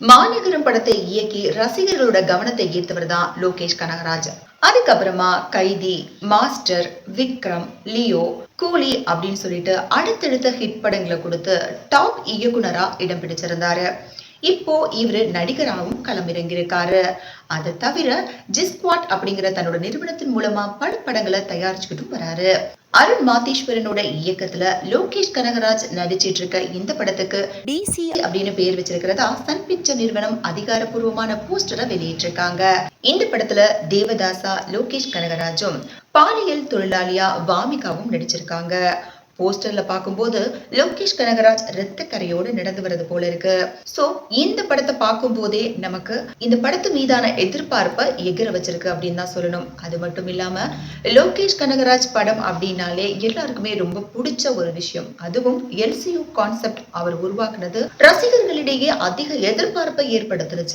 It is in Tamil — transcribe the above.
மாநகரம் படத்தை இயக்கி ரசிகர்களோட கவனத்தை ஈர்த்தவர் தான் லோகேஷ் கனகராஜ். அதுக்கப்புறமா கைதி, மாஸ்டர், விக்ரம், லியோ, கூலி அப்படின்னு சொல்லிட்டு அடுத்தடுத்த ஹிட் படங்களை கொடுத்து டாப் இயக்குனரா இடம் பிடிச்சிருந்தாரு. இப்போ இவரு நடிகராகவும் களமிறங்கியிருக்காரு. அதை தவிர ஜிஸ்குவாட் அப்படிங்கிற தன்னோட நிறுவனத்தின் மூலமா பல படங்களை தயாரிச்சுக்கிட்டும் வராரு. அருண் மாதேஸ்வரனோட இயக்கத்துல லோகேஷ் கனகராஜ் நடிச்சிட்டு இருக்க இந்த படத்துக்கு டிசி அப்படின்னு பேர் வச்சிருக்கிறதா சன் பிக்சர் நிறுவனம் அதிகாரப்பூர்வமான போஸ்டரை வெளியிட்டிருக்காங்க. இந்த படத்துல தேவதாசா லோகேஷ் கனகராஜும் பாலியல் தொழிலாளியா வாமிகாவும் நடிச்சிருக்காங்க. போஸ்டர்ல பார்க்கும்போது லோகேஷ் கனகராஜ் ரத்த கரையோடு நடந்து வர்றது போல இருக்கு. சோ இந்த படத்தை பார்க்கும் போதே நமக்கு இந்த படத்து மீதான எதிர்பார்ப்பை எகிர வச்சிருக்கு அப்படின்னு தான் சொல்லணும். அது மட்டும் இல்லாம லோகேஷ் கனகராஜ் படம் அப்படின்னாலே எல்லாருக்குமே ரொம்ப பிடிச்ச ஒரு விஷயம். அதுவும் எல்சியூ கான்செப்ட் அவர் உருவாக்குனது ரசிகர்களிடையே அதிக எதிர்பார்ப்பை ஏற்படுத்துச்சு.